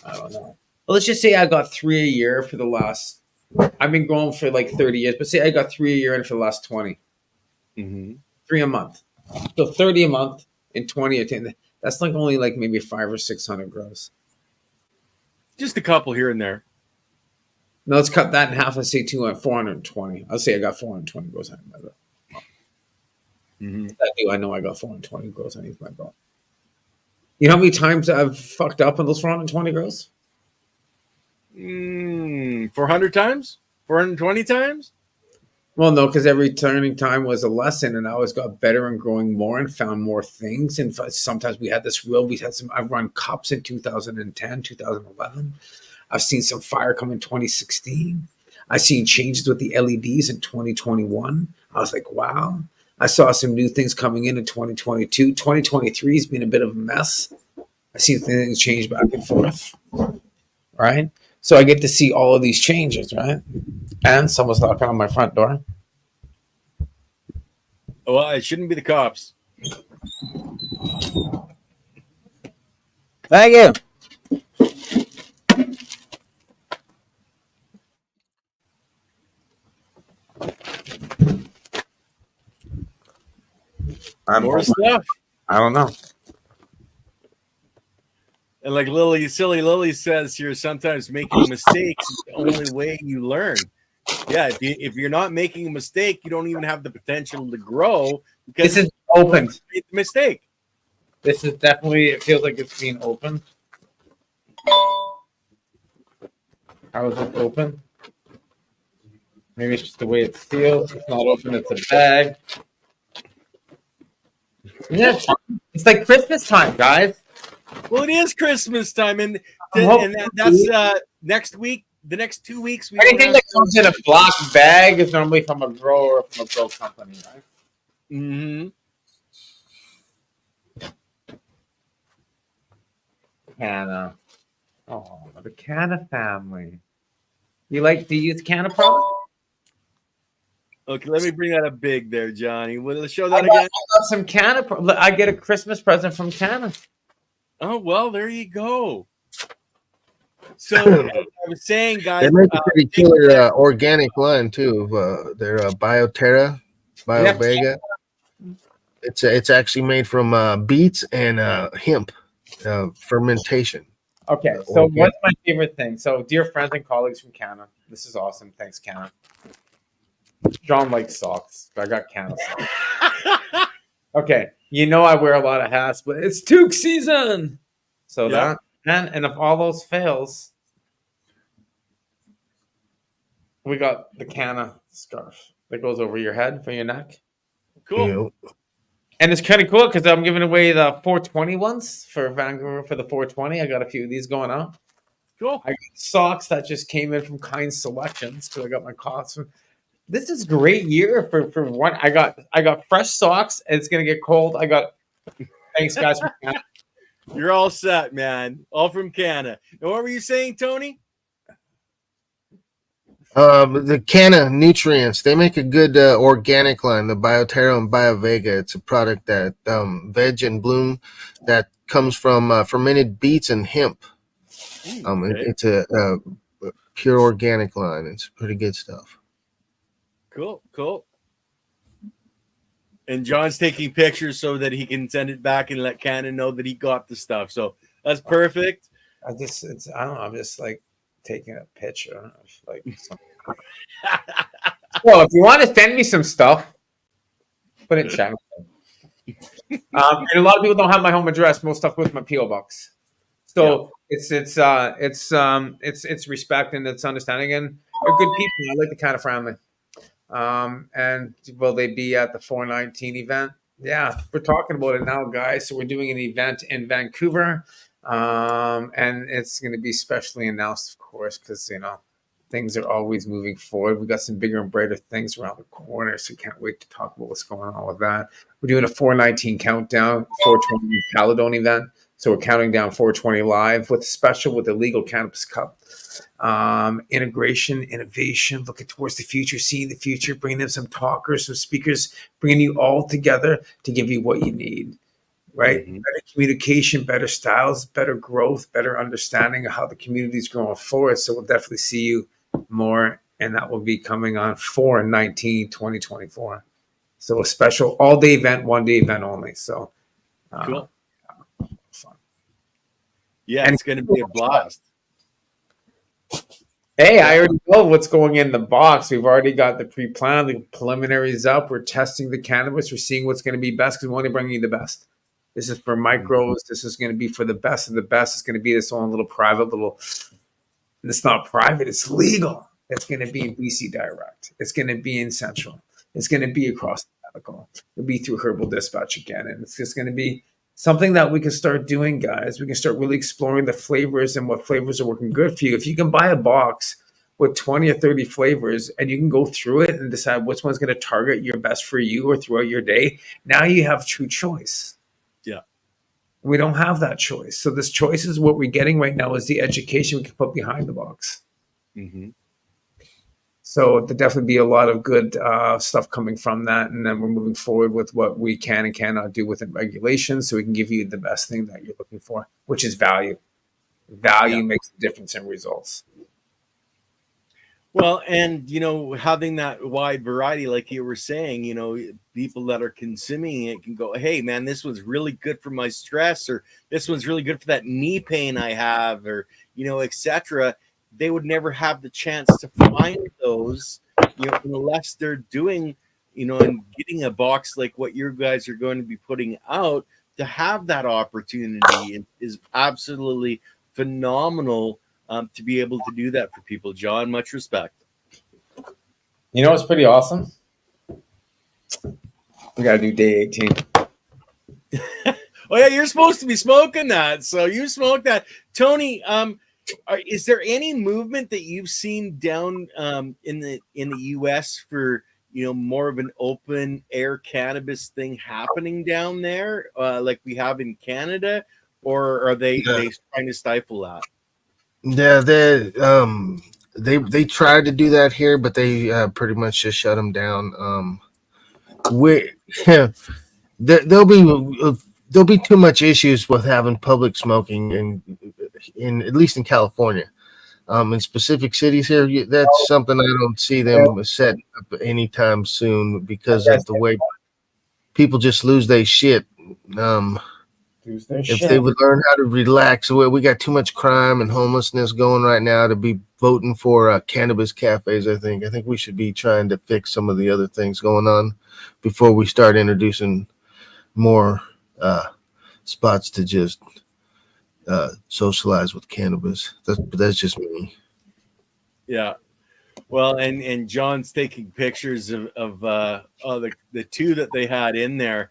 I don't know. Well, let's just say I got 3 a year for the last, I've been growing for like 30 years, but say I got 3 a year and for the last 20. Mm-hmm. 3 a month. So 30 a month and 20 or 10. That's like only like maybe 500 or 600 grows. Just a couple here and there. No, let's cut that in half. Let's say 420. I'll say I got 420 grows underneath my belt. Mm-hmm. I know I got 420 grows underneath my belt. You know how many times I've fucked up on those 420 grows? 400 times? 420 times? Well, no, because every turning time was a lesson, and I always got better and growing more and found more things. And sometimes we had I've run cups in 2010, 2011. I've seen some fire come in 2016. I've seen changes with the LEDs in 2021. I was like, wow. I saw some new things coming in 2022. 2023 has been a bit of a mess. I've seen things change back and forth. All right? So I get to see all of these changes, right? And someone's knocking on my front door. Well, it shouldn't be the cops. Thank you. More stuff. I don't know. And like silly Lily says here, sometimes making mistakes is the only way you learn. Yeah, if you're not making a mistake, you don't even have the potential to grow because This is open. You made the mistake. This is definitely, it feels like it's being opened. How is it open? Maybe it's just the way it's sealed. It's not open, it's a bag. Yeah, it's like Christmas time, guys. Well, it is Christmas time, and that's next week. The next 2 weeks, Anything that comes in a black bag is normally from a grower or from a grow company, right? Mm-hmm. Canna. Oh, the Canna family. You like to use Canna product? Okay, let me bring that up big there, Johnny. Let's show I that got again. some Canna. I get a Christmas present from Canna. Oh, well, there you go. So I was saying, guys, They make a pretty killer organic line too. They're BioTerra, BioVega. It's actually made from beets and hemp fermentation. Okay, so what's my favorite thing? So, dear friends and colleagues from Canna, this is awesome. Thanks, Canna. John likes socks. I got Canna socks. Okay, you know I wear a lot of hats, but it's toque season. So that and if all those fails, we got the Canna scarf that goes over your head for your neck. Cool. And it's kind of cool because I'm giving away the 420 ones for Vancouver for the 420. I got a few of these going on. Cool. I got socks that just came in from Kind Selections because I got my costume. This is a great year for one. I got fresh socks. And it's gonna get cold. Thanks guys for Canna. You're all set, man. All from Canna. And what were you saying, Tony? The Canna nutrients, they make a good organic line, the BioTerra and BioVega. It's a product that Veg and Bloom that comes from fermented beets and hemp. It's a pure organic line. It's pretty good stuff. Cool. And John's taking pictures so that he can send it back and let Canna know that he got the stuff. So that's perfect. I don't know. I'm just like taking a picture. Like, well, if you want to send me some stuff, put it in chat. And a lot of people don't have my home address. Most stuff goes to my PO box. So it's respect and it's understanding, and they're good people. I like the kind of family. And will they be at the 419 event? Yeah, we're talking about it now, guys. So we're doing an event in Vancouver, and it's going to be specially announced, of course, because things are always moving forward. We got some bigger and brighter things around the corner, so can't wait to talk about what's going on with that. We're doing a 419 countdown, 420 Caledon event. So we're counting down 420 live with the legal cannabis cup. Integration, innovation, looking towards the future, seeing the future, bringing in some talkers, some speakers, bringing you all together to give you what you need, right? Mm-hmm. Better communication, better styles, better growth, better understanding of how the community is growing forward. So we'll definitely see you more, and that will be coming on 4/19/2024. So a special all-day event, one-day event only. So cool. Fun. Yeah, and it's going to be a blast. Hey, I already know what's going in the box. We've already got the pre-plan, the preliminaries up. We're testing the cannabis. We're seeing what's going to be best because we want to bring you the best. This is for micros. This is going to be for the best of the best. It's going to be this own little private little. It's not private. It's legal. It's going to be in BC Direct. It's going to be in Central. It's going to be across the medical. It'll be through Herbal Dispatch again, and it's just going to be something that we can start doing, guys. We can start really exploring the flavors and what flavors are working good for you. If you can buy a box with 20 or 30 flavors and you can go through it and decide which one's going to target your best for you or throughout your day, now you have true choice. Yeah. We don't have that choice. So this choice is what we're getting right now is the education we can put behind the box. Mm-hmm. So there'll definitely be a lot of good stuff coming from that. And then we're moving forward with what we can and cannot do within regulations so we can give you the best thing that you're looking for, which is value. Value makes a difference in results. Well, and having that wide variety, like you were saying, people that are consuming it can go, hey man, this was really good for my stress, or this one's really good for that knee pain I have, or etc. They would never have the chance to find those, unless they're doing, and getting a box like what you guys are going to be putting out. To have that opportunity is absolutely phenomenal. To be able to do that for people. John, much respect. You know what's pretty awesome? We got to do day 18. Oh yeah, you're supposed to be smoking that, so you smoke that. Tony, is there any movement that you've seen down in the US for more of an open air cannabis thing happening down there, like we have in Canada, or are they trying to stifle that? Yeah, they tried to do that here, but they pretty much just shut them down. We there'll be too much issues with having public smoking in at least in California. In specific cities here, that's something I don't see them setting up anytime soon because of the way people just lose their shit. If they would learn how to relax, we got too much crime and homelessness going right now to be voting for cannabis cafes. I think we should be trying to fix some of the other things going on before we start introducing more spots to just socialize with cannabis. That's just me. Yeah. Well, and John's taking pictures of the two that they had in there,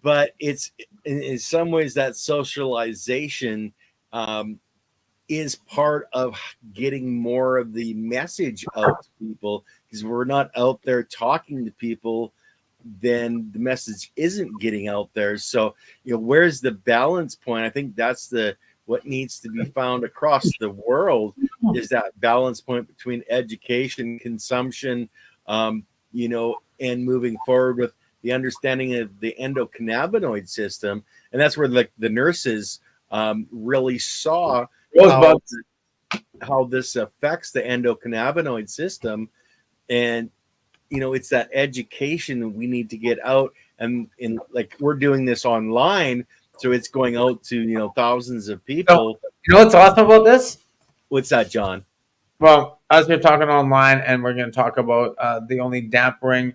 but it's in some ways that socialization is part of getting more of the message out to people, because we're not out there talking to people, then the message isn't getting out there. So where's the balance point? I think that's what needs to be found across the world, is that balance point between education, consumption, and moving forward with the understanding of the endocannabinoid system. And that's where the nurses really saw how this affects the endocannabinoid system. And it's that education we need to get out, and like we're doing this online, so it's going out to thousands of people. You know what's awesome about this? What's that, John? Well, as we're talking online, and we're going to talk about the only dampering,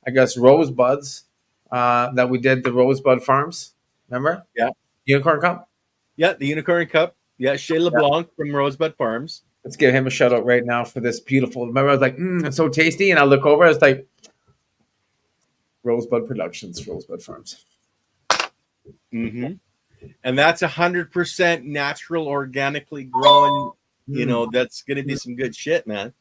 I guess, rosebuds that we did, the Rosebud Farms. Remember? Yeah. Unicorn Cup? Yeah, the Unicorn Cup. Yeah, Shea LeBlanc from Rosebud Farms. Let's give him a shout out right now for this beautiful. Remember, I was like, it's so tasty. And I look over, it's like Rosebud Productions, Rosebud Farms. Mm-hmm. And that's 100% natural, organically grown. That's going to be some good shit, man.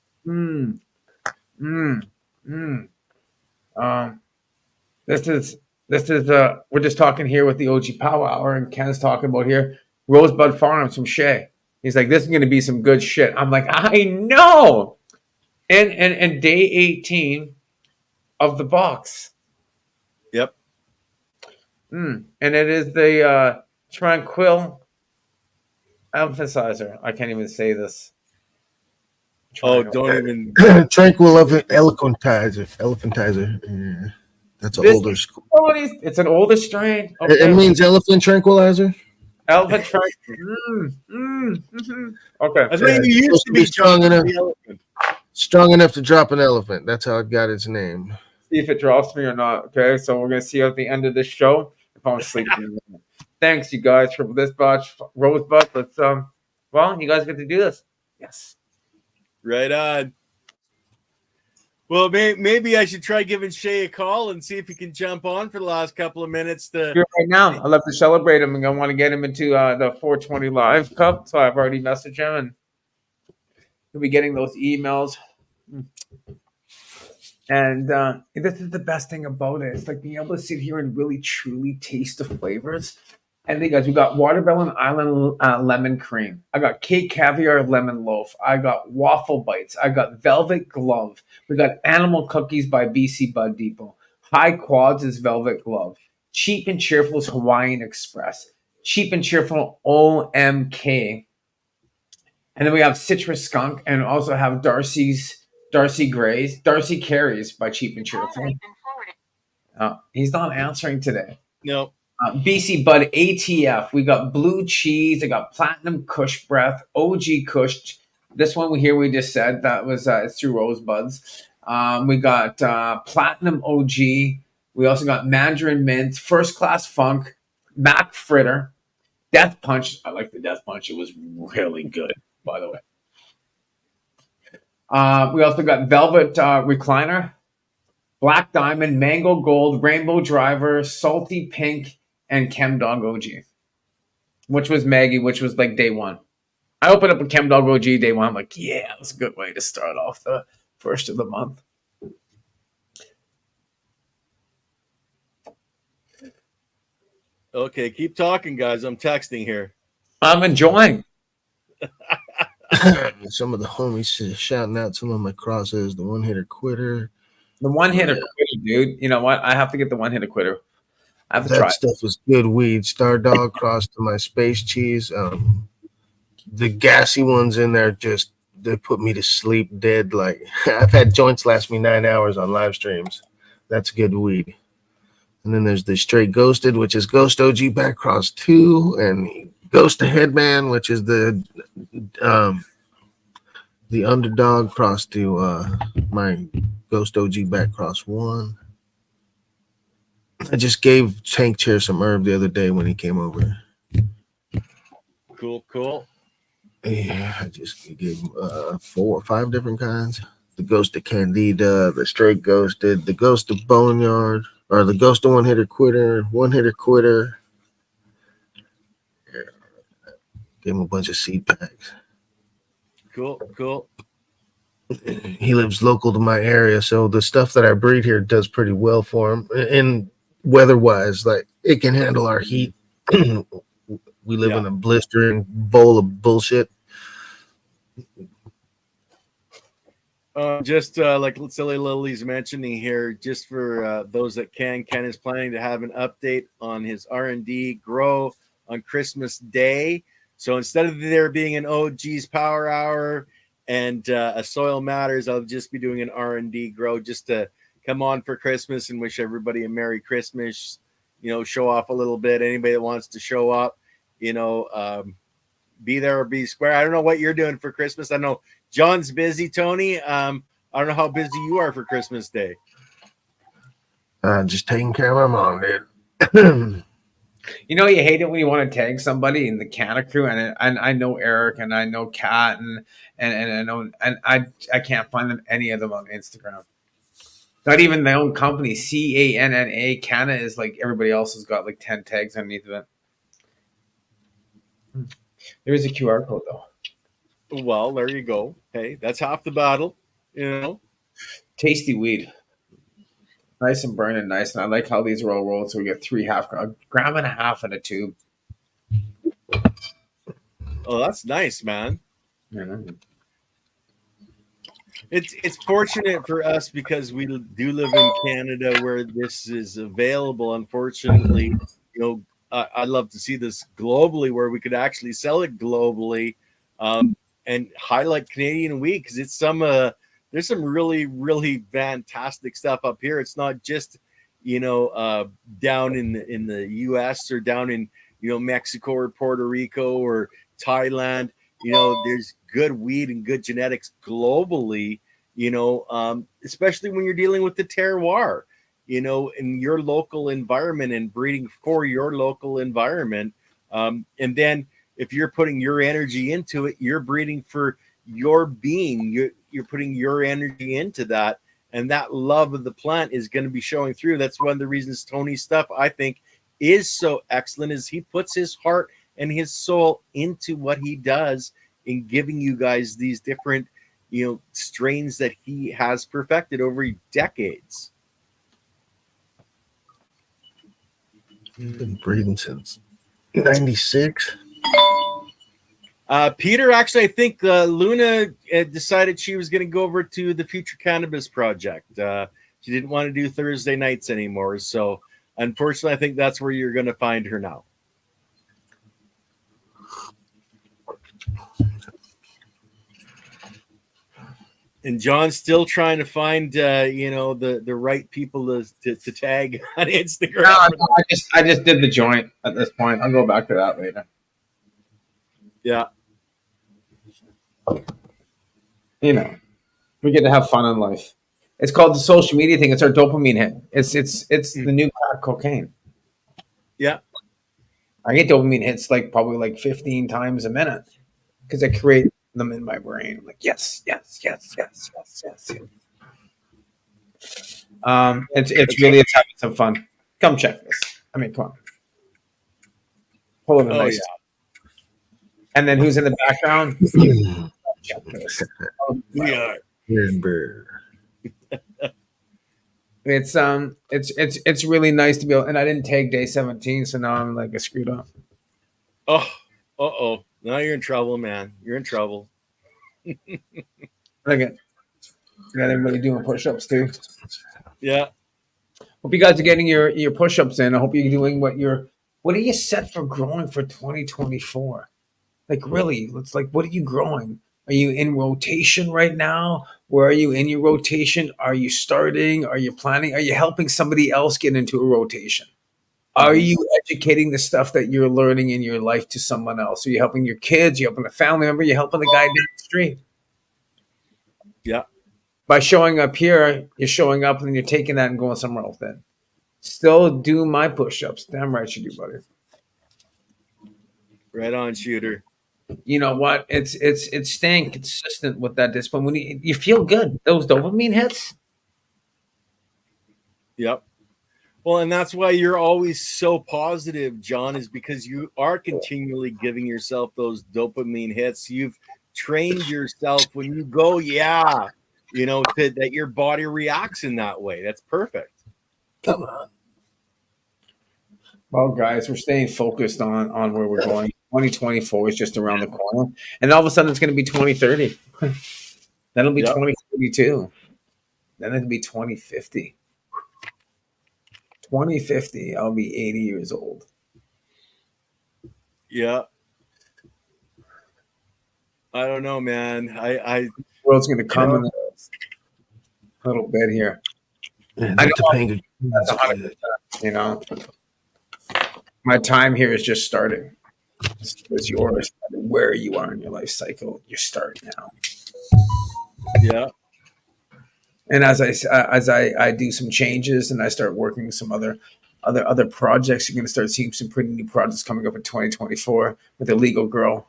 This is we're just talking here with the OG Power Hour, and Ken's talking about here Rosebud Farms from Shea. He's like, this is going to be some good shit. I'm like, I know. And day 18 of the box. Yep. And it is the Tranquil emphasizer. I can't even say this. Don't even. Tranquil elephantizer. Yeah. That's an older school. It's an older strain. Okay. It means elephant tranquilizer. Elephant tranquilizer. Okay. That's what you used to be strong enough to drop an elephant. That's how it got its name. See if it drops me or not. Okay, so we're gonna see at the end of this show if I'm sleeping. Thanks, you guys, for this batch Rosebud. Let's well, you guys get to do this. Yes. Right on. Well, maybe I should try giving Shea a call and see if he can jump on for the last couple of minutes. Right now, I'd love to celebrate him, and I want to get him into the 420 Live Cup. So I've already messaged him, and he'll be getting those emails. And this is the best thing about it. It's like being able to sit here and really truly taste the flavors. And then, guys, we got Watermelon Island lemon cream. I got cake caviar lemon loaf. I got waffle bites. I got velvet glove. We got animal cookies by BC Bud Depot. High Quads is velvet glove. Cheap and Cheerful is Hawaiian Express. Cheap and Cheerful OMK. And then we have Citrus Skunk, and also have Darcy Carries by Cheap and Cheerful. He's not answering today. No. BC Bud ATF. We got Blue Cheese. I got Platinum Kush Breath. OG Kush. This one we just said that was it's through Rosebuds. We got Platinum OG. We also got Mandarin Mint, First Class Funk, Mac Fritter, Death Punch. I like the Death Punch. It was really good, by the way. We also got Velvet Recliner, Black Diamond, Mango Gold, Rainbow Driver, Salty Pink, and Chem Dog OG, which was Maggie, which was like day one. I opened up a Chem Dog OG day one. I'm like, yeah, that's a good way to start off the first of the month. Okay, keep talking, guys. I'm texting here. I'm enjoying. Some of the homies shouting out some of my crosses. The one hitter quitter. The one hitter quitter, dude. You know what? I have to get the one hitter quitter. I have to try. That stuff is good weed. Star Dog crossed to my space cheese. The gassy ones in there they put me to sleep dead. Like I've had joints last me 9 hours on live streams. That's good weed. And then there's the straight ghosted, which is Ghost OG back cross 2, and Ghost the Headman, which is the underdog cross to my Ghost OG back cross 1. I just gave Tank Chair some herb the other day when he came over. Cool. Yeah, I just gave him 4 or 5 different kinds. The Ghost of Candida, the Straight Ghosted, the Ghost of Boneyard, or the Ghost of One Hitter Quitter. Yeah. Gave him a bunch of seed packs. Cool. He lives local to my area, so the stuff that I breed here does pretty well for him. And weather-wise, like it can handle our heat. We live in a blistering bowl of bullshit. Just like Silly Lily's mentioning here, just for those that Ken is planning to have an update on his R&D grow on Christmas Day. So instead of there being an OG's Power Hour and a Soil Matters, I'll just be doing an R&D grow just to come on for Christmas and wish everybody a Merry Christmas. Show off a little bit. Anybody that wants to show up, be there or be square. I don't know what you're doing for Christmas. I know John's busy, Tony. I don't know how busy you are for Christmas Day. Just taking care of my mom, dude. You hate it when you want to tag somebody in the Canada crew, and I know Eric and I know Kat and I know, and I can't find them, any of them on Instagram. Not even their own company, CANNA. Canada is like everybody else has got like 10 tags underneath of it. There is a QR code though. Well, there you go. Hey, that's half the battle. Tasty weed. Nice and burning nice. And I like how these are all rolled. So we get 3.5 gram and a half in a tube. Oh, that's nice, man. Mm-hmm. It's fortunate for us because we do live in Canada where this is available. Unfortunately, I'd love to see this globally where we could actually sell it globally and highlight Canadian weed, because it's there's some really, really fantastic stuff up here. It's not just, down in the US or down in, Mexico or Puerto Rico or Thailand. There's good weed and good genetics globally, especially when you're dealing with the terroir, in your local environment and breeding for your local environment. And then if you're putting your energy into it, you're breeding for your being. You're putting your energy into that, and that love of the plant is going to be showing through. That's one of the reasons Tony's stuff, I think, is so excellent, is he puts his heart and his soul into what he does in giving you guys these different, strains that he has perfected over decades. He's been breeding since 96. Peter, actually, I think Luna decided she was going to go over to the Future Cannabis Project. She didn't want to do Thursday nights anymore. So, unfortunately, I think that's where you're going to find her now. And John's still trying to find, the right people to tag on Instagram. No, I just did the joint at this point. I'll go back to that later. Yeah. You know, we get to have fun in life. It's called the social media thing. It's our dopamine hit. It's the new crack cocaine. Yeah. I get dopamine hits probably 15 times a minute because I create them in my brain. I'm like, yes. It's having some fun. Come check this. I mean, come on. Pull it nice. Yeah. And then who's in the background? Check this. We are. It's really nice to be able, and I didn't tag day 17, so now I'm like screwed up. Oh, now you're in trouble, man. You're in trouble. Look at got everybody doing push-ups too. Yeah. Hope you guys are getting your push-ups in. I hope you're doing what are you set for growing for 2024? Really, it's what are you growing? Are you in rotation right now? Where are you in your rotation? Are you starting? Are you planning? Are you helping somebody else get into a rotation? Are you educating the stuff that you're learning in your life to someone else? Are you helping your kids? Are you helping a family member? Are you helping the guy down the street? Yeah. By showing up here, you're showing up and then you're taking that and going somewhere else then. Still do my push-ups. Damn right you do, buddy. Right on, shooter. You know what? It's staying consistent with that discipline. When you feel good, those dopamine hits. Yep. Well, and that's why you're always so positive, John, is because you are continually giving yourself those dopamine hits. You've trained yourself when you go, that your body reacts in that way. That's perfect. Come on. Well, guys, we're staying focused on where we're going. 2024 is just around the corner. And all of a sudden, it's going to be 2030. Then it'll be 2032. Then it'll be 2050. 2050, I'll be 80 years old. Yeah. I don't know, man. The world's going to come in a little bit here. Yeah, I know that's 100%, My time here is just starting. It's yours. Where you are in your life cycle, you're starting now. Yeah. And as I do some changes and I start working some other projects, you're going to start seeing some pretty new projects coming up in 2024 with the legal girl.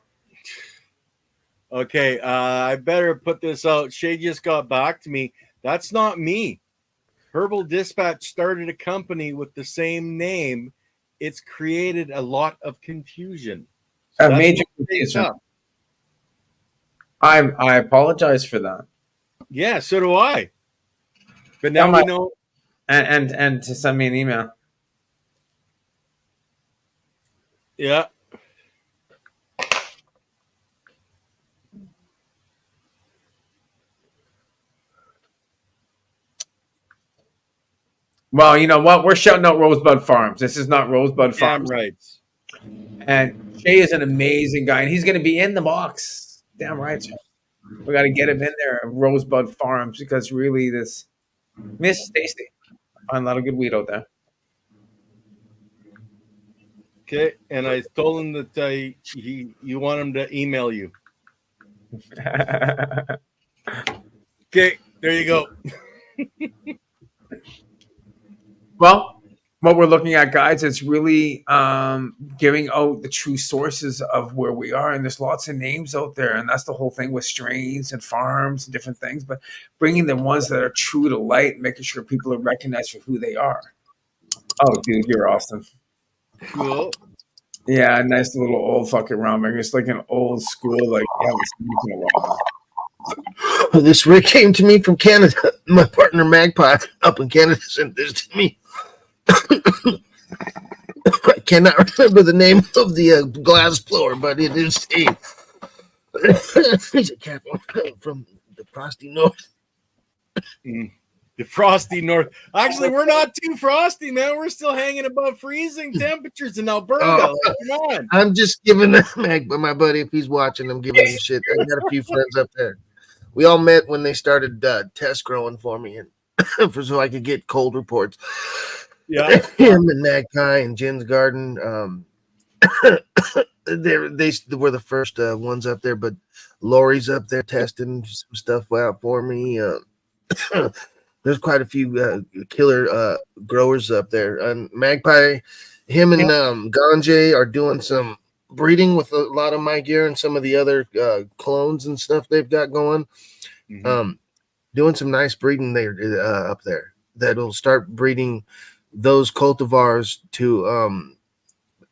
Okay, I better put this out. Shay just got back to me. That's not me. Herbal Dispatch started a company with the same name. It's created a lot of confusion. So major confusion. I apologize for that. Yeah, so do I. But now we know. And to send me an email. Yeah. Well, you know what? We're shouting out Rosebud Farms. This is not Rosebud Farms. Damn right. And Shay is an amazing guy, and he's going to be in the box. Damn right. We got to get him in there at Rosebud Farms because really this is tasty. I find a lot of good weed out there. Okay, and I told him that you want him to email you. Okay, there you go. Well, what we're looking at, guys, it's really giving out the true sources of where we are. And there's lots of names out there. And that's the whole thing with strains and farms and different things. But bringing the ones that are true to light and making sure people are recognized for who they are. Oh, dude, you're awesome. Cool. Yeah, nice little old fucking ramen. It's like an old school, like, I haven't seen it in a while. This rig came to me from Canada. My partner Magpie up in Canada sent this to me. I cannot remember the name of the glass blower, but it is a it's a cat from the frosty north. The frosty north. Actually, we're not too frosty, man. We're still hanging above freezing temperatures in Alberta. Like, come on. I'm just giving my buddy, if he's watching, I'm giving him shit. I got a few friends up there. We all met when they started test growing for me, and so I could get cold reports. Yeah, him and Magpie and Jen's Garden. They were the first ones up there, but Lori's up there testing some stuff out for me. There's quite a few killer growers up there. And Magpie, him and Ganjay are doing some breeding with a lot of my gear and some of the other clones and stuff they've got going. Mm-hmm. Doing some nice breeding there up there that'll start breeding those cultivars to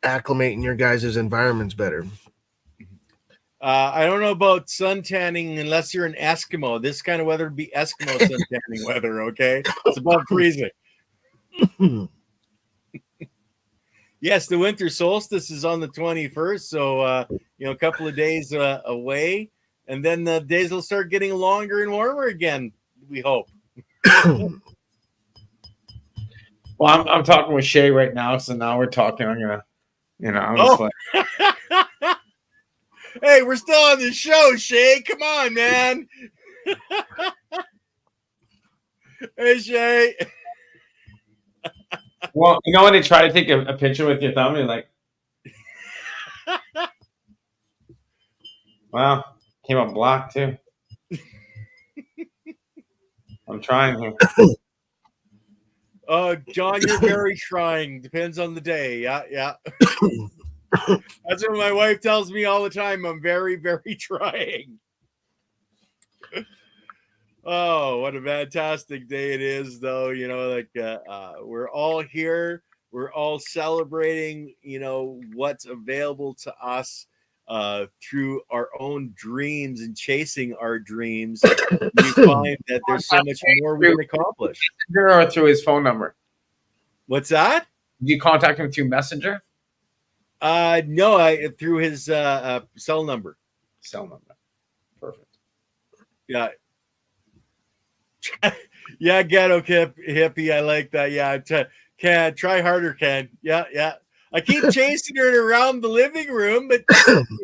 acclimate in your guys' environments better. I don't know about sun tanning unless you're an Eskimo. This kind of weather would be Eskimo sun tanning weather, okay? It's above freezing. Yes, the winter solstice is on the 21st, so a couple of days away, and then the days will start getting longer and warmer again, we hope. Well, I'm talking with Shay right now, so now we're talking. I'm gonna, I'm just like, hey, we're still on the show, Shay. Come on, man. Hey, Shay. Well, when they try to take a picture with your thumb, you're like, wow, came up black too. I'm trying here. John, you're very trying. Depends on the day. Yeah. That's what my wife tells me all the time. I'm very, very trying. Oh, what a fantastic day it is, though. We're all here. We're all celebrating, what's available to us through our own dreams and chasing our dreams. We find that there's so much more we can accomplish. Or through his phone number. What's that? Did you contact him through Messenger? No, through his cell number. Perfect. Yeah. Yeah, ghetto hippie. I like that. Yeah, Ken, try harder, Ken. Yeah. I keep chasing her around the living room, but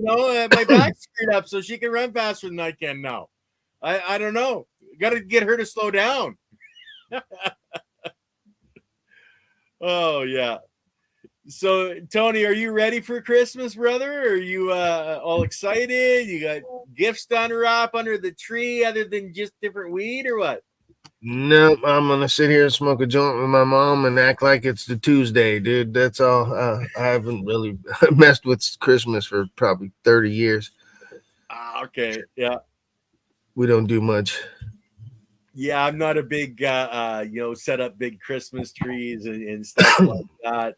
my back's screwed up, so she can run faster than I can now. I don't know. Got to get her to slow down. Oh yeah. So Tony, are you ready for Christmas, brother? Are you all excited? You got gifts to unwrap under the tree, other than just different weed, or what? No, I'm gonna sit here and smoke a joint with my mom and act like it's the Tuesday, dude. That's all. I haven't really messed with Christmas for probably 30 years. Okay, yeah. We don't do much. Yeah, I'm not a big, set up big Christmas trees and stuff like that,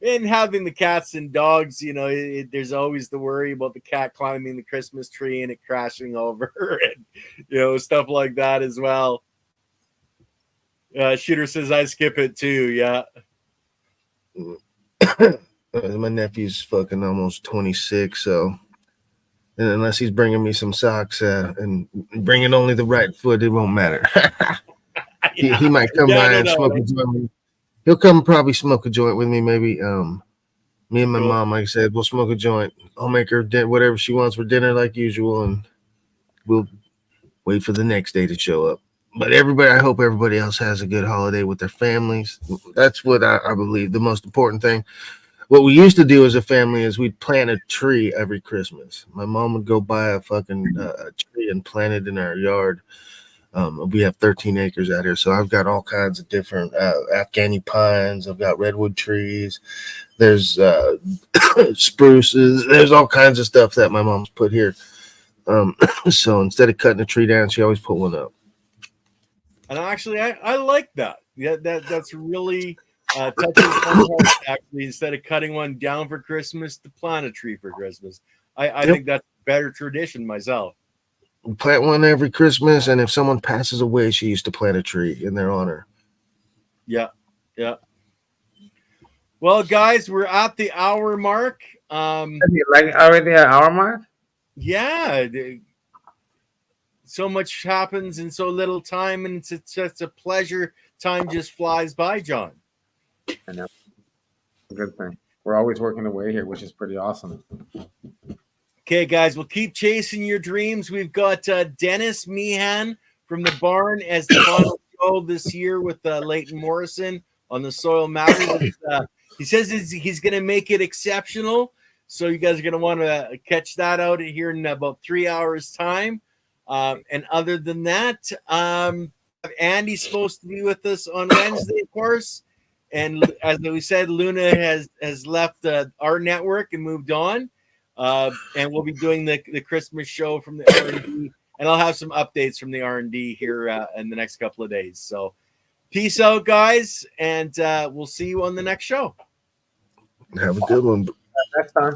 and having the cats and dogs, there's always the worry about the cat climbing the Christmas tree and it crashing over and, stuff like that as well. Shooter says I skip it too. Yeah. My nephew's fucking almost 26, so unless he's bringing me some socks and bringing only the right foot, it won't matter. he might come by and smoke a joint. He'll come probably smoke a joint with me. Maybe me and my mom, like I said, we'll smoke a joint. I'll make her whatever she wants for dinner, like usual, and we'll wait for the next day to show up. But I hope everybody else has a good holiday with their families. That's what I believe the most important thing. What we used to do as a family is we'd plant a tree every Christmas. My mom would go buy a fucking tree and plant it in our yard. We have 13 acres out here, so I've got all kinds of different Afghani pines. I've got redwood trees. There's spruces. There's all kinds of stuff that my mom's put here. So instead of cutting a tree down, she always put one up. And actually, I like that. Yeah, that's really touching my heart, actually, instead of cutting one down for Christmas, to plant a tree for Christmas. I think that's a better tradition myself. We plant one every Christmas, and if someone passes away, she used to plant a tree in their honor. Yeah. Well, guys, we're at the hour mark. Like already an hour mark? Yeah, so much happens in so little time, and it's such a pleasure. Time just flies by, John. I know. Good thing. We're always working away here, which is pretty awesome. Okay, guys, we'll keep chasing your dreams. We've got Dennis Meehan from the barn as the final show this year with Leighton Morrison on the Soil Matters. He says he's going to make it exceptional. So you guys are going to want to catch that out here in about 3 hours' time. And other than that, Andy's supposed to be with us on Wednesday, of course. And as we said, Luna has left our network and moved on. And we'll be doing the Christmas show from the R&D, and I'll have some updates from the R&D here in the next couple of days. So peace out, guys, and we'll see you on the next show. Have a good one. Next time.